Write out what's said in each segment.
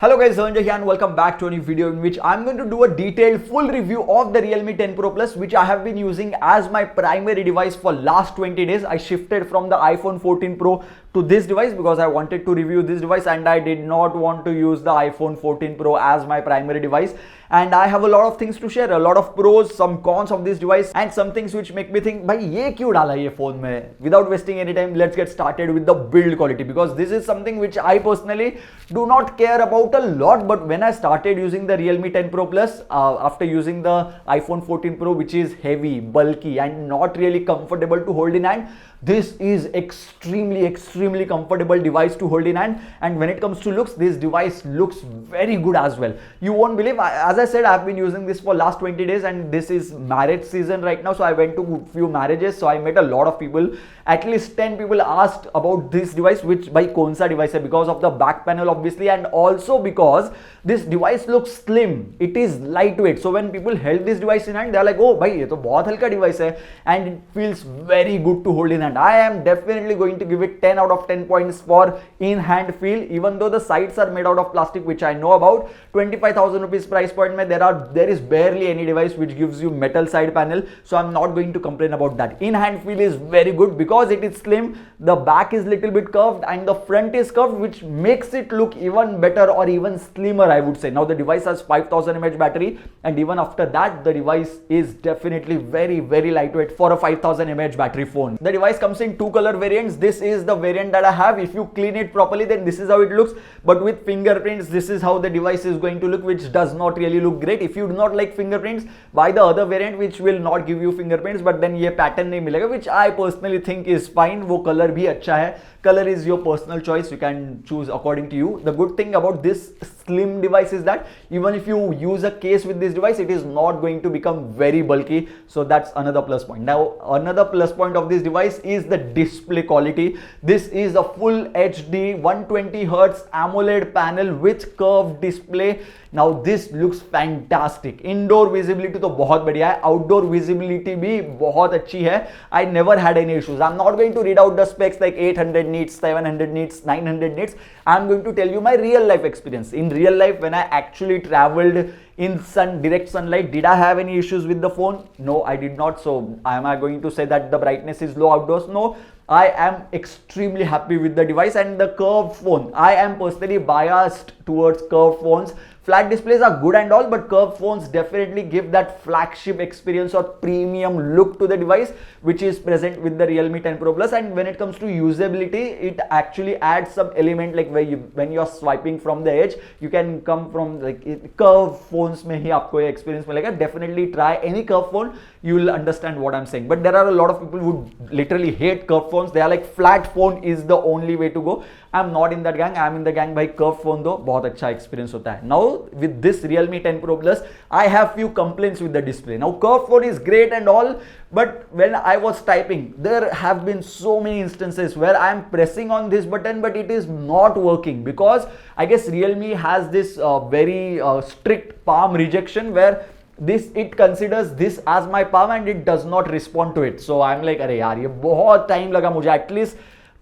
Hello guys, Dhananjay here and welcome back to a new video in which I'm going to do a detailed full review of the Realme 10 Pro Plus, which I have been using as my primary device for last 20 days. I shifted from the iPhone 14 Pro to this device because I wanted to review this device and I did not want to use the iPhone 14 Pro as my primary device. And I have a lot of things to share, a lot of pros, some cons of this device and some things which make me think, bhai ye kyun dala ye phone mein? Without wasting any time, let's get started with the build quality, because this is something which I personally do not care about a lot. But when I started using the Realme 10 Pro Plus, after using the iPhone 14 Pro, which is heavy, bulky and not really comfortable to hold in hand, this is extremely comfortable device to hold in hand. And when it comes to looks, this device looks very good as well. You won't believe, as I said, I've been using this for last 20 days and this is marriage season right now, so I went to few marriages, so I met a lot of people. At least 10 people asked about this device, which by konsa device hai, because of the back panel obviously, and also because this device looks slim. It is lightweight, so when people held this device in hand, they are like, oh bhai ye to bahut halka device hai, and it feels very good to hold in hand. I am definitely going to give it 10 out of 10 points for in hand feel, even though the sides are made out of plastic, which I know about. 25,000 rupees price point mein there is barely any device which gives you metal side panel, so I'm not going to complain about that. In hand feel is very good because it is slim, the back is little bit curved and the front is curved, which makes it look even better or even slimmer, I would say. Now the device has 5000 mAh battery, and even after that the device is definitely very lightweight for a 5000 mAh battery phone. The device comes in two color variants. This is the variant that I have. If you clean it properly, then this is how it looks, but with fingerprints, this is how the device is going to look, which does not really look great. If you do not like fingerprints, buy the other variant which will not give you fingerprints, but then ye pattern nahi milega, which I personally think is fine. Wo color bhi acha hai. Color is your personal choice, you can choose according to you. The good thing about this slim device is that even if you use a case with this device, it is not going to become very bulky, so that's another plus point. Now another plus point of this device is the display quality. This is a full HD 120Hz AMOLED panel with curved display. Now this looks fantastic. Indoor visibility तो बहुत बढ़िया है, outdoor visibility भी बहुत अच्छी है. I never had any issues. I'm not going to read out the specs like 800 nits, 700 nits, 900 nits. I'm going to tell you my real life experience. In real life, when I actually traveled in direct sunlight, did I have any issues with the phone? No, I did not. So am I going to say that the brightness is low outdoors? No. I am extremely happy with the device and the curved phone. I am personally biased towards curved phones. Flat displays are good and all, but curved phones definitely give that flagship experience or premium look to the device, which is present with the Realme 10 Pro Plus. And when it comes to usability, it actually adds some element, like when you're swiping from the edge, you can come from like curved phones mein hi aapko ye experience milega. Definitely try any curved phone, you will understand what I'm saying. But there are a lot of people who literally hate curved phones. They are like, flat phone is the only way to go. I'm not in that gang. I'm in the gang by curved phone though. बहुत अच्छा experience होता है. Now with this Realme 10 Pro Plus, I have few complaints with the display. Now curved phone is great and all, but when I was typing, there have been so many instances where I am pressing on this button, but it is not working, because I guess Realme has this very strict palm rejection, where it considers this as my palm and it does not respond to it. So I'm like, अरे यार ये बहुत time लगा मुझे, at least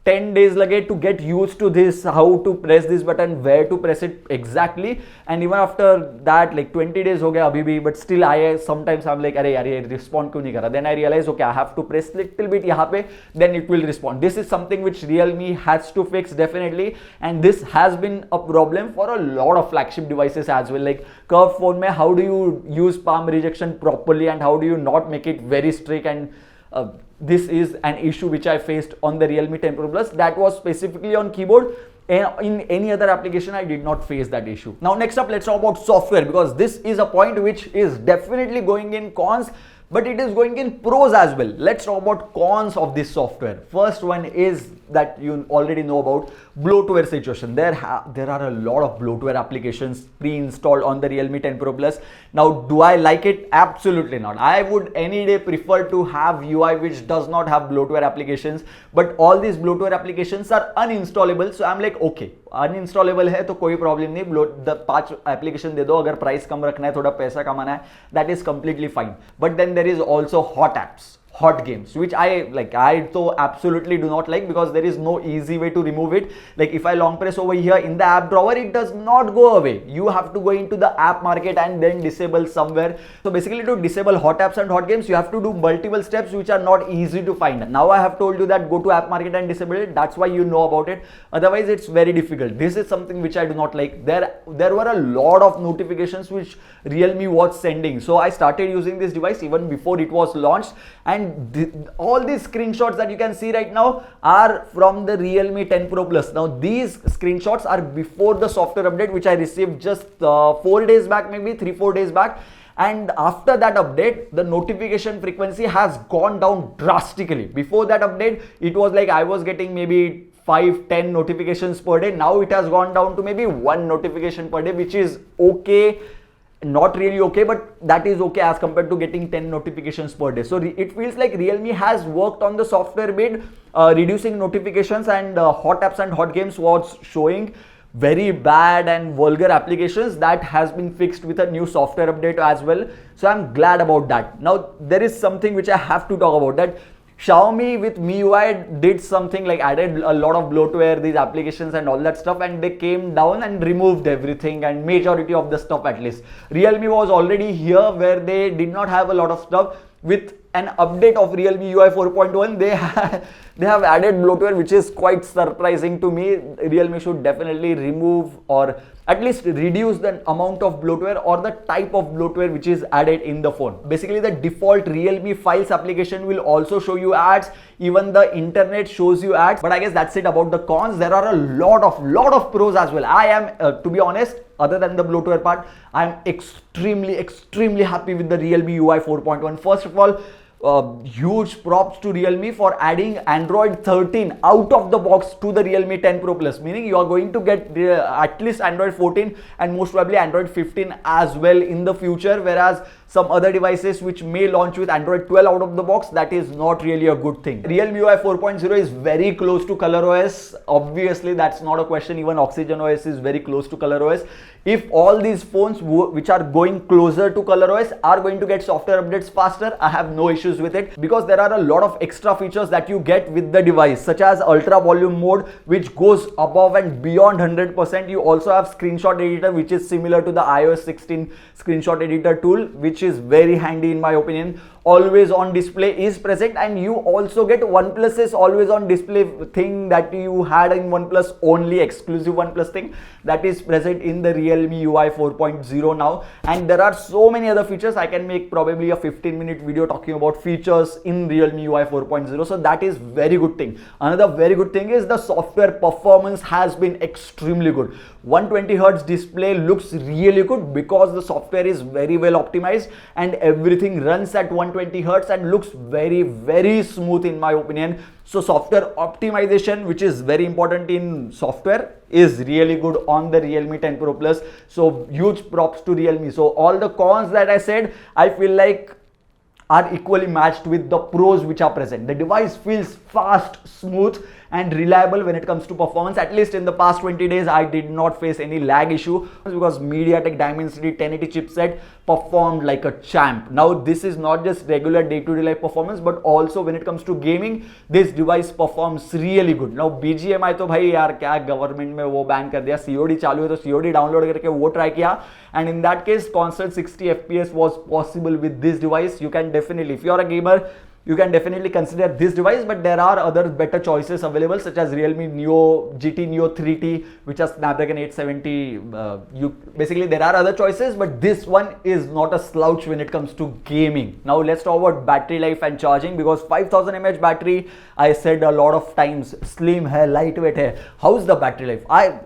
10 days lage to get used to this, how to press this button, where to press it exactly. And even after that, like 20 days ho gaya abhi bhi, but still sometimes I'm like, arey yaar ye respond kyun nahi kar raha. Then I realize, okay, I have to press little bit yahan pe, then it will respond. This is something which Realme has to fix definitely, and this has been a problem for a lot of flagship devices as well. Like curved phone mein, how do you use palm rejection properly and how do you not make it very strict? And this is an issue which I faced on the Realme 10 Pro Plus. That was specifically on keyboard. In any other application, I did not face that issue. Now next up, let's talk about software, because this is a point which is definitely going in cons, but it is going in pros as well. Let's talk about cons of this software. First one is that you already know about bloatware situation. There are a lot of bloatware applications pre-installed on the Realme 10 Pro Plus. Now, do I like it? Absolutely not. I would any day prefer to have UI which does not have bloatware applications, but all these bloatware applications are uninstallable. So I'm like, okay, uninstallable है तो कोई problem नहीं, 5 application दे दो, अगर price कम रखना है, थोड़ा पैसा कमाना है, that is completely fine. But then there is also hot apps. hot games, which I so absolutely do not like, because there is no easy way to remove it. Like if I long press over here in the app drawer, it does not go away. You have to go into the app market and then disable somewhere. So basically, to disable hot apps and hot games, you have to do multiple steps which are not easy to find. Now I have told you that go to app market and disable it. That's why you know about it. Otherwise it's very difficult. This is something which I do not like. There were a lot of notifications which Realme was sending. So I started using this device even before it was launched, and all these screenshots that you can see right now are from the Realme 10 Pro Plus. Now these screenshots are before the software update which I received just 4 days back, maybe 3-4 days back. And after that update, the notification frequency has gone down drastically. Before that update, it was like I was getting maybe 5-10 notifications per day. Now it has gone down to maybe 1 notification per day, which is okay. Not really okay, but that is okay as compared to getting 10 notifications per day. So it feels like Realme has worked on the software bit, reducing notifications, and hot apps and hot games was showing very bad and vulgar applications. That has been fixed with a new software update as well. So I'm glad about that. Now there is something which I have to talk about, that Xiaomi with MIUI did something like added a lot of bloatware, these applications and all that stuff, and they came down and removed everything, and majority of the stuff at least. Realme was already here where they did not have a lot of stuff. With an update of Realme UI 4.1, they have added bloatware, which is quite surprising to me. Realme should definitely remove or at least reduce the amount of bloatware or the type of bloatware which is added in the phone. Basically, the default Realme Files application will also show you ads. Even the internet shows you ads. But I guess that's it about the cons. There are a lot of pros as well. I am, to be honest, other than the bloatware part, I am extremely happy with the Realme UI 4.1. First of all, huge props to Realme for adding Android 13 out of the box to the Realme 10 Pro Plus, meaning you are going to get at least Android 14 and most probably Android 15 as well in the future, whereas some other devices which may launch with Android 12 out of the box, that is not really a good thing. Realme UI 4.0 is very close to ColorOS. Obviously, that's not a question. Even Oxygen OS is very close to ColorOS. If all these phones which are going closer to ColorOS are going to get software updates faster, I have no issues with it, because there are a lot of extra features that you get with the device, such as ultra volume mode, which goes above and beyond 100%. You also have screenshot editor, which is similar to the iOS 16 screenshot editor tool, which is very handy in my opinion. Always on display is present, and you also get OnePlus's always on display thing that you had in OnePlus only, exclusive OnePlus thing, that is present in the Realme UI 4.0 now. And there are so many other features. I can make probably a 15-minute video talking about features in Realme UI 4.0. So that is very good thing. Another very good thing is the software performance has been extremely good. 120Hz display looks really good because the software is very well optimized and everything runs at 120Hz and looks very smooth in my opinion. So software optimization, which is very important in software, is really good on the Realme 10 Pro Plus. So huge props to Realme. So all the cons that I said, I feel like are equally matched with the pros which are present. The device feels fast, smooth and reliable when it comes to performance. At least in the past 20 days, I did not face any lag issue because MediaTek Dimensity 1080 chipset performed like a champ. Now this is not just regular day-to-day life performance, but also when it comes to gaming, this device performs really good. Now BGMI तो भाई यार क्या government में वो ban कर दिया, COD चालू है तो COD डाउनलोड करके वो ट्राई किया, and in that case constant 60 FPS was possible with this device. You can definitely, if you are a gamer, you can definitely consider this device, but there are other better choices available, such as Realme Neo GT Neo 3T, which has Snapdragon 870. Basically there are other choices, but this one is not a slouch when it comes to gaming. Now let's talk about battery life and charging, because 5000 mAh battery, I said a lot of times, slim hai, lightweight hai. How's the battery life?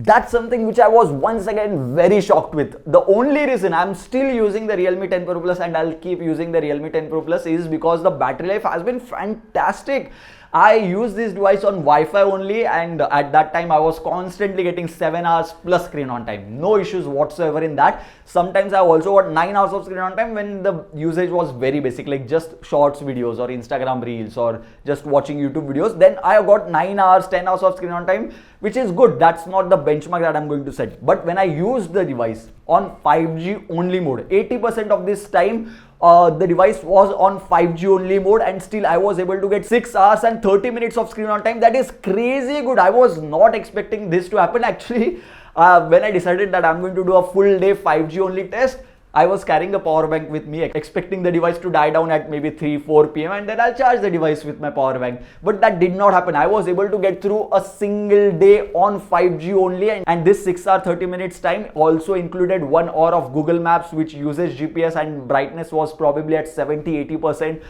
That's something which I was once again very shocked with. The only reason I'm still using the Realme 10 Pro Plus and I'll keep using the Realme 10 Pro Plus is because the battery life has been fantastic. I use this device on Wi-Fi only, and at that time I was constantly getting 7 hours plus screen on time. No issues whatsoever in that. Sometimes I also got 9 hours of screen on time when the usage was very basic, like just shorts videos or Instagram reels or just watching YouTube videos. Then I got 9 hours, 10 hours of screen on time, which is good. That's not the benchmark that I'm going to set. But when I use the device on 5G only mode, 80% of this time The device was on 5G only mode, and still I was able to get 6 hours and 30 minutes of screen on time. That is crazy good. I was not expecting this to happen. Actually, when I decided that I'm going to do a full day 5G only test, I was carrying a power bank with me, expecting the device to die down at maybe 3-4 p.m. and then I'll charge the device with my power bank. But that did not happen. I was able to get through a single day on 5G only, and this 6 hour 30 minutes time also included 1 hour of Google Maps, which uses GPS, and brightness was probably at 70-80%.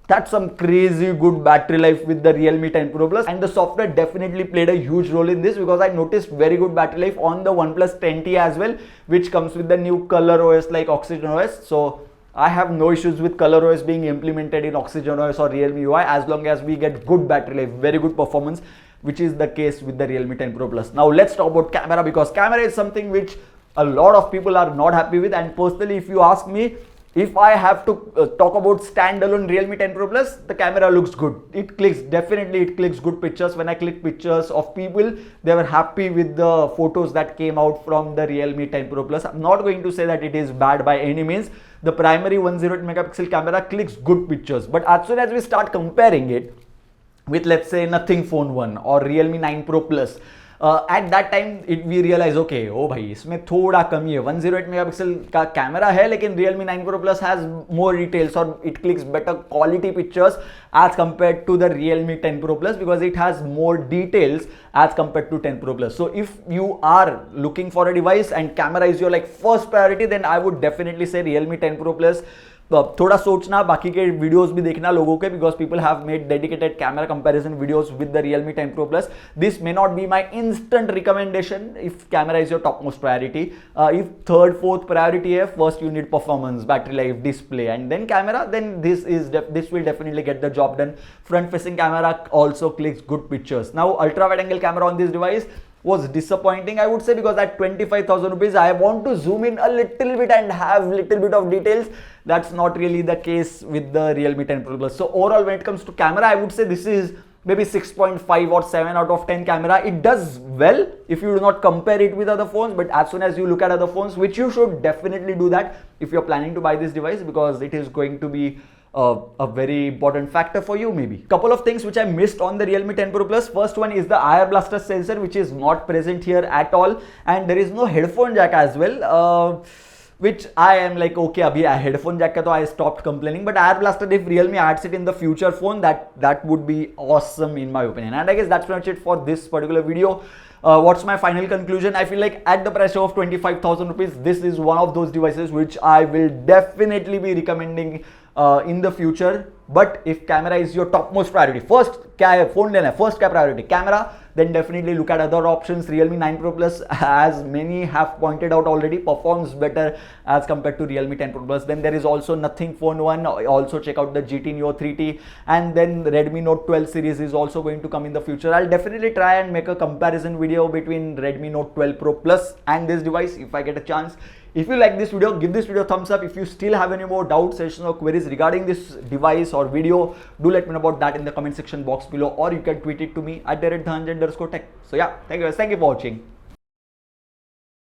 That's some crazy good battery life with the Realme 10 Pro Plus, and the software definitely played a huge role in this, because I noticed very good battery life on the OnePlus 10T as well, which comes with the new Color OS like Oxygen OS. So I have no issues with Color OS being implemented in Oxygen OS or Realme UI, as long as we get good battery life, very good performance, which is the case with the Realme 10 Pro Plus. Now let's talk about camera, because camera is something which a lot of people are not happy with, and personally, if you ask me, if I have to talk about standalone Realme 10 Pro Plus, the camera looks good. It clicks, definitely it clicks good pictures. When I click pictures of people, they were happy with the photos that came out from the Realme 10 Pro Plus. I'm not going to say that it is bad by any means. The primary 108 megapixel camera clicks good pictures. But as soon as we start comparing it with, let's say, Nothing Phone 1 or Realme 9 Pro Plus, at that time we realize, okay, oh भाई इसमें थोड़ा कमी है, 108 megapixel का camera है, लेकिन Realme 9 Pro Plus has more details or it clicks better quality pictures as compared to the Realme 10 Pro Plus, because it has more details as compared to 10 Pro Plus. So if you are looking for a device and camera is your like first priority, then I would definitely say Realme 10 Pro Plus. थोड़ा सोचना, बाकी के videos भी देखना लोगों के, because people have made dedicated camera comparison videos with the Realme 10 Pro Plus. This may not be my instant recommendation if camera is your top most priority. If third fourth priority है, first you need performance, battery life, display, and then camera, then this will definitely get the job done. Front facing camera also clicks good pictures. Now ultra wide angle camera on this device was disappointing, I would say, because at 25,000 rupees I want to zoom in a little bit and have little bit of details. That's not really the case with the Realme 10 Pro Plus. So overall, when it comes to camera, I would say this is maybe 6.5 or 7 out of 10 camera. It does well if you do not compare it with other phones, but as soon as you look at other phones, which you should definitely do that if you're planning to buy this device, because it is going to be a very important factor for you. Maybe couple of things which I missed on the Realme 10 Pro Plus. First one is the IR blaster sensor, which is not present here at all, and there is no headphone jack as well, which I am like, okay, abhi headphone jack ka to I stopped complaining, but IR blaster, if Realme adds it in the future phone, that would be awesome in my opinion. And I guess that's pretty much it for this particular video. What's my final conclusion? I feel like at the price of 25,000 rupees, this is one of those devices which I will definitely be recommending in the future. But if camera is your topmost priority, first phone lena, first priority camera, then definitely look at other options. Realme 9 Pro Plus, as many have pointed out already, performs better as compared to Realme 10 Pro Plus. Then there is also Nothing Phone 1. Also check out the GT Neo 3T, and then Redmi Note 12 series is also going to come in the future. I'll definitely try and make a comparison video between Redmi Note 12 Pro Plus and this device if I get a chance. If you like this video, give this video a thumbs up. If you still have any more doubts, suggestions or queries regarding this device or video, do let me know about that in the comment section box below, or you can tweet it to me at @Dhananjay_tech. So yeah, thank you guys. Thank you for watching.